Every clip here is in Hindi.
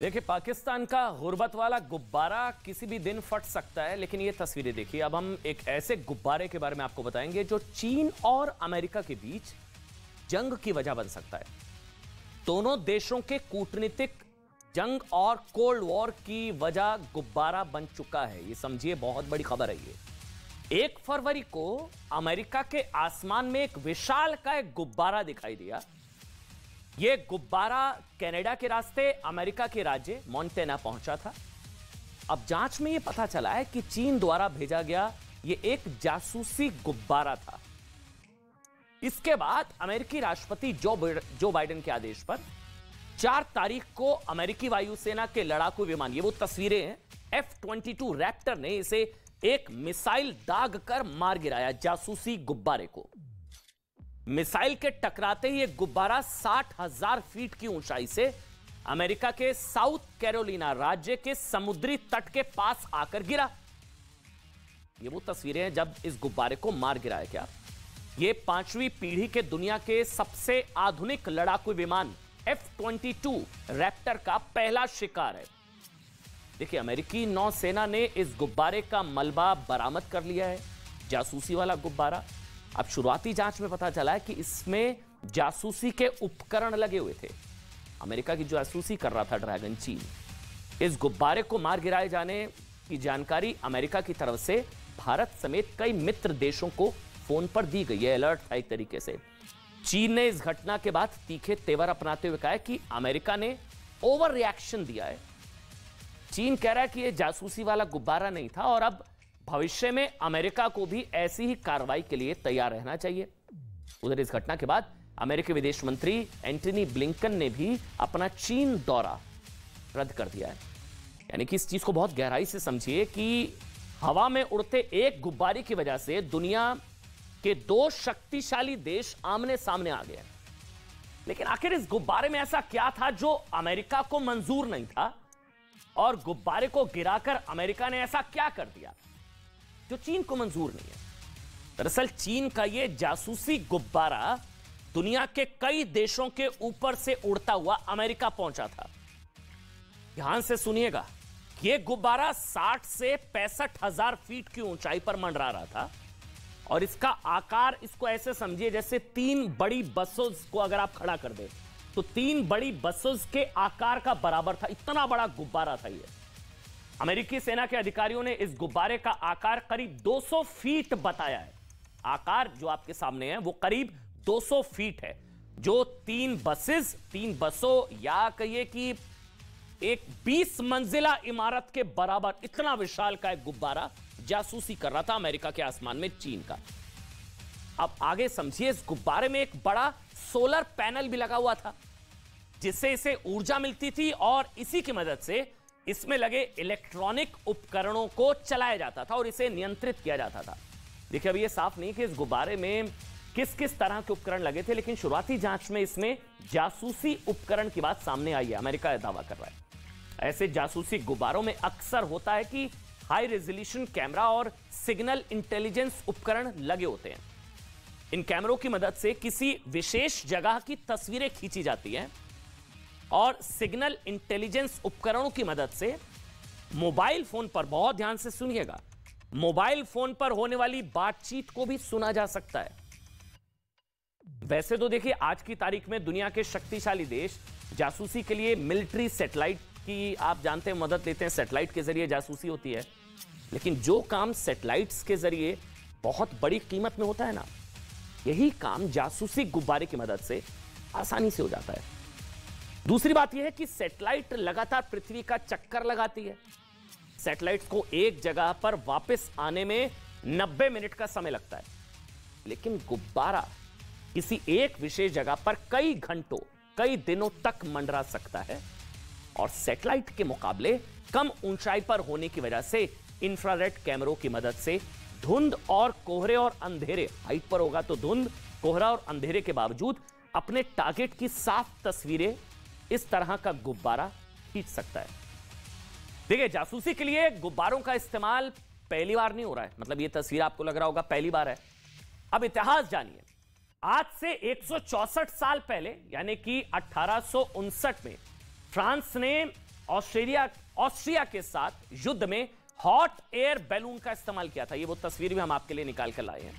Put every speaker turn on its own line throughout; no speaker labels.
देखिए, पाकिस्तान का गुर्बत वाला गुब्बारा किसी भी दिन फट सकता है, लेकिन ये तस्वीरें देखिए। अब हम एक ऐसे गुब्बारे के बारे में आपको बताएंगे जो चीन और अमेरिका के बीच जंग की वजह बन सकता है। दोनों देशों के कूटनीतिक जंग और कोल्ड वॉर की वजह गुब्बारा बन चुका है। ये समझिए, बहुत बड़ी खबर है ये। 1 फरवरी को अमेरिका के आसमान में एक विशालकाय गुब्बारा दिखाई दिया। यह गुब्बारा कनाडा के रास्ते अमेरिका के राज्य मोंटेना पहुंचा था। अब जांच में यह पता चला है कि चीन द्वारा भेजा गया यह एक जासूसी गुब्बारा था। इसके बाद अमेरिकी राष्ट्रपति जो बाइडेन के आदेश पर 4 तारीख को अमेरिकी वायुसेना के लड़ाकू विमान, ये वो तस्वीरें हैं, F-22 रैप्टर ने इसे एक मिसाइल दाग कर मार गिराया, जासूसी गुब्बारे को। मिसाइल के टकराते ही यह गुब्बारा 60,000 फीट की ऊंचाई से अमेरिका के साउथ कैरोलिना राज्य के समुद्री तट के पास आकर गिरा। ये वो तस्वीरें हैं जब इस गुब्बारे को मार गिराया गया। यह 5वीं पीढ़ी के दुनिया के सबसे आधुनिक लड़ाकू विमान F-22 रैप्टर का पहला शिकार है। देखिए, अमेरिकी नौसेना ने इस गुब्बारे का मलबा बरामद कर लिया है, जासूसी वाला गुब्बारा। अब शुरुआती जांच में पता चला है कि इसमें जासूसी के उपकरण लगे हुए थे। अमेरिका की जासूसी कर रहा था ड्रैगन चीन। इस गुब्बारे को मार गिराए जाने की जानकारी अमेरिका की तरफ से भारत समेत कई मित्र देशों को फोन पर दी गई है। अलर्ट था एक तरीके से। चीन ने इस घटना के बाद तीखे तेवर अपनाते हुए कहा है कि अमेरिका ने ओवर रिएक्शन दिया है। चीन कह रहा है कि यह जासूसी वाला गुब्बारा नहीं था और अब भविष्य में अमेरिका को भी ऐसी ही कार्रवाई के लिए तैयार रहना चाहिए। उधर इस घटना के बाद अमेरिकी विदेश मंत्री एंटनी ब्लिंकन ने भी अपना चीन दौरा रद्द कर दिया है। यानी कि इस चीज को बहुत गहराई से समझिए कि हवा में उड़ते एक गुब्बारे की वजह से दुनिया के 2 शक्तिशाली देश आमने सामने आ गए। लेकिन आखिर इस गुब्बारे में ऐसा क्या था जो अमेरिका को मंजूर नहीं था, और गुब्बारे को गिराकर अमेरिका ने ऐसा क्या कर दिया जो चीन को मंजूर नहीं है? दरअसल चीन का यह जासूसी गुब्बारा दुनिया के कई देशों के ऊपर से उड़ता हुआ अमेरिका पहुंचा था। ध्यान से सुनिएगा, यह गुब्बारा 60 से 65,000 फीट की ऊंचाई पर मंडरा रहा था और इसका आकार, इसको ऐसे समझिए जैसे 3 बड़ी बसों को अगर आप खड़ा कर दे तो 3 बड़ी बसों के आकार का बराबर था। इतना बड़ा गुब्बारा था यह। अमेरिकी सेना के अधिकारियों ने इस गुब्बारे का आकार करीब 200 फीट बताया है। आकार जो आपके सामने है वो करीब 200 फीट है, जो 3 बसों या कहिए कि एक 20 मंजिला इमारत के बराबर इतना विशाल का एक गुब्बारा जासूसी कर रहा था अमेरिका के आसमान में चीन का। अब आगे समझिए, इस गुब्बारे में एक बड़ा सोलर पैनल भी लगा हुआ था जिससे इसे ऊर्जा मिलती थी और इसी की मदद से इसमें लगे इलेक्ट्रॉनिक उपकरणों को चलाया जाता था और इसे नियंत्रित किया जाता था। देखिए, अब यह साफ नहीं कि इस गुब्बारे में किस किस तरह के उपकरण लगे थे, लेकिन शुरुआती जांच में इसमें जासूसी उपकरण की बात सामने आई है। अमेरिका यह दावा कर रहा है। ऐसे जासूसी गुब्बारों में अक्सर होता है कि हाई रेजोल्यूशन कैमरा और सिग्नल इंटेलिजेंस उपकरण लगे होते हैं। इन कैमरों की मदद से किसी विशेष जगह की तस्वीरें खींची जाती हैं और सिग्नल इंटेलिजेंस उपकरणों की मदद से मोबाइल फोन पर, बहुत ध्यान से सुनिएगा, मोबाइल फोन पर होने वाली बातचीत को भी सुना जा सकता है। वैसे तो देखिए, आज की तारीख में दुनिया के शक्तिशाली देश जासूसी के लिए मिलिट्री सैटेलाइट की, आप जानते हैं, मदद लेते हैं। सैटेलाइट के जरिए जासूसी होती है, लेकिन जो काम सैटेलाइट्स के जरिए बहुत बड़ी कीमत में होता है ना, यही काम जासूसी गुब्बारे की मदद से आसानी से हो जाता है। दूसरी बात यह है कि सैटेलाइट लगातार पृथ्वी का चक्कर लगाती है। सैटेलाइट को एक जगह पर वापस आने में 90 मिनट का समय लगता है, लेकिन गुब्बारा किसी एक विशेष जगह पर कई घंटों, कई दिनों तक मंडरा सकता है। और सैटेलाइट के मुकाबले कम ऊंचाई पर होने की वजह से इंफ्रारेड कैमरों की मदद से धुंध और कोहरे और अंधेरे, हाइट पर होगा तो धुंध, कोहरा और अंधेरे के बावजूद अपने टारगेट की साफ तस्वीरें इस तरह का गुब्बारा खींच सकता है। देखिए, जासूसी के लिए गुब्बारों का इस्तेमाल पहली बार नहीं हो रहा है। मतलब ये तस्वीर आपको लग रहा होगा पहली बार है। अब इतिहास जानिए। आज से 164 साल पहले, यानी कि 1859 में फ्रांस ने ऑस्ट्रिया के साथ युद्ध में हॉट एयर बैलून का इस्तेमाल किया था। ये वो तस्वीर भी हम आपके लिए निकाल कर लाए हैं।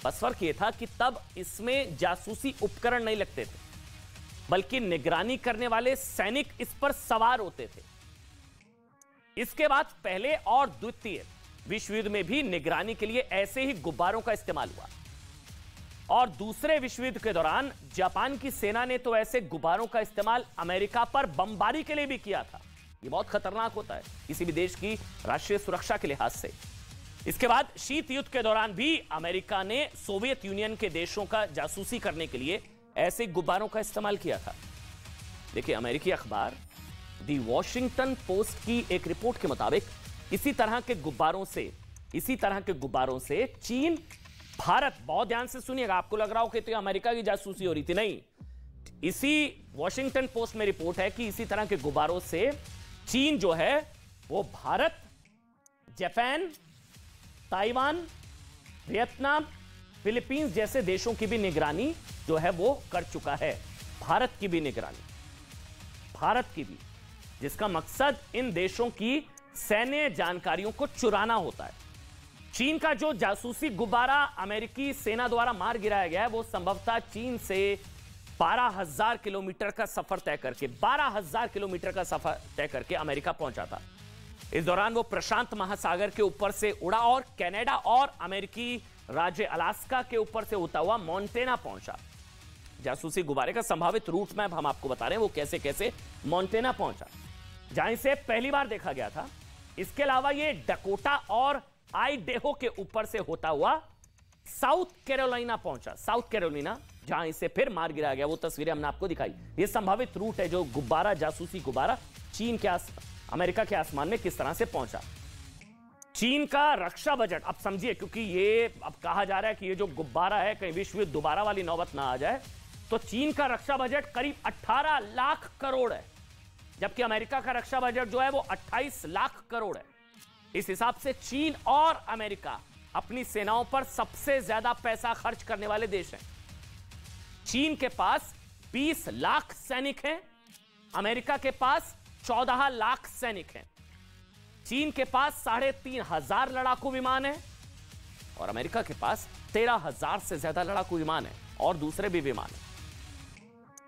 बस फर्क ये था कि तब इसमें जासूसी उपकरण नहीं लगते थे, बल्कि निगरानी करने वाले सैनिक इस पर सवार होते थे। इसके बाद पहले और द्वितीय विश्व युद्ध में भी निगरानी के लिए ऐसे ही गुब्बारों का इस्तेमाल हुआ। और दूसरे विश्व युद्ध के दौरान जापान की सेना ने तो ऐसे गुब्बारों का इस्तेमाल अमेरिका पर बमबारी के लिए भी किया था। ये बहुत खतरनाक होता है किसी भी देश की राष्ट्रीय सुरक्षा के लिहाज से। इसके बाद शीत युद्ध के दौरान भी अमेरिका ने सोवियत यूनियन के देशों का जासूसी करने के लिए ऐसे गुब्बारों का इस्तेमाल किया था। देखिए, अमेरिकी अखबार दी वॉशिंगटन पोस्ट की एक रिपोर्ट के मुताबिक इसी तरह के गुब्बारों से चीन, भारत, बहुत ध्यान से सुनिएगा, आपको लग रहा हो कि तो अमेरिका की जासूसी हो रही थी, नहीं। इसी वॉशिंगटन पोस्ट में रिपोर्ट है कि इसी तरह के गुब्बारों से चीन जो है वो Bharat, Japan, Taiwan, Vietnam, Philippines जैसे देशों की भी निगरानी जो है वो कर चुका है। भारत की भी निगरानी, जिसका मकसद इन देशों की सैन्य जानकारियों को चुराना होता है। चीन का जो जासूसी गुब्बारा अमेरिकी सेना द्वारा मार गिराया गया है, वो संभवतः चीन से 12,000 किलोमीटर का सफर तय करके अमेरिका पहुंचा था। इस दौरान वो प्रशांत महासागर के ऊपर से उड़ा और कनाडा और अमेरिकी राज्य अलास्का के ऊपर से होता हुआ मोंटेना पहुंचा। जासूसी गुब्बारे का संभावित रूट मैप हम आपको बता रहे हैं, वो कैसे कैसे मोंटेना पहुंचा, जहां इसे पहली बार देखा गया था। इसके अलावा ये डकोटा और आइडेहो के ऊपर से होता हुआ साउथ कैरोलिना पहुंचा, जहां इसे फिर मार गिराया गया। वो तस्वीरें हमने आपको दिखाई। ये संभावित रूट है जो गुब्बारा, जासूसी गुब्बारा अमेरिका के आसमान में किस तरह से पहुंचा। चीन का रक्षा बजट, अब समझिए, क्योंकि ये अब कहा जा रहा है कि ये जो गुब्बारा है कहीं विश्व युद्ध दोबारा वाली नौबत ना आ जाए, तो चीन का रक्षा बजट करीब 18 लाख करोड़ है, जबकि अमेरिका का रक्षा बजट जो है वो 28 लाख करोड़ है। इस हिसाब से चीन और अमेरिका अपनी सेनाओं पर सबसे ज्यादा पैसा खर्च करने वाले देश हैं। चीन के पास 20 लाख सैनिक हैं, अमेरिका के पास 14 लाख सैनिक हैं। चीन के पास 3,500 लड़ाकू विमान हैं और अमेरिका के पास 13,000 से ज्यादा लड़ाकू विमान हैं और दूसरे भी विमान हैं।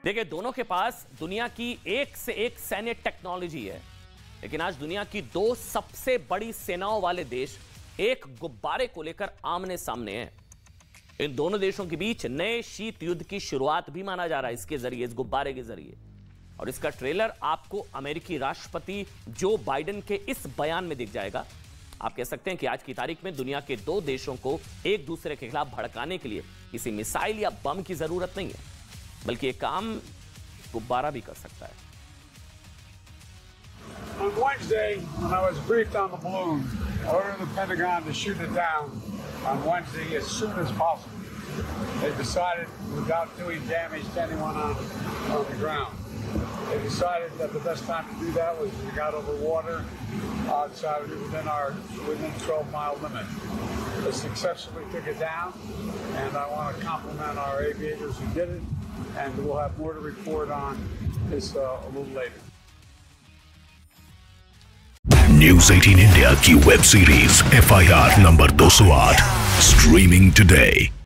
देखिए, दोनों के पास दुनिया की एक से एक सैन्य टेक्नोलॉजी है, लेकिन आज दुनिया की 2 सबसे बड़ी सेनाओं वाले देश एक गुब्बारे को लेकर आमने सामने हैं। इन दोनों देशों के बीच नए शीत युद्ध की शुरुआत भी माना जा रहा है इसके जरिए, इस गुब्बारे के जरिए। और इसका ट्रेलर आपको अमेरिकी राष्ट्रपति जो बाइडेन के इस बयान में दिख जाएगा। आप कह सकते हैं कि आज की तारीख में दुनिया के 2 देशों को एक दूसरे के खिलाफ भड़काने के लिए किसी मिसाइल या बम की जरूरत नहीं है, बल्कि यह काम गुब्बारा भी कर सकता है।
On Wednesday, when I was briefed on the balloon, I ordered the Pentagon to shoot it down on Wednesday as soon as possible. They decided, without doing damage to anyone on the ground, they decided that the best time to do that was when we got over water outside within 12-mile limit. They successfully took it down, and I want to compliment our aviators who did it, and we'll have more to report on this a little later.
News 18 India की web series FIR number 208 streaming today.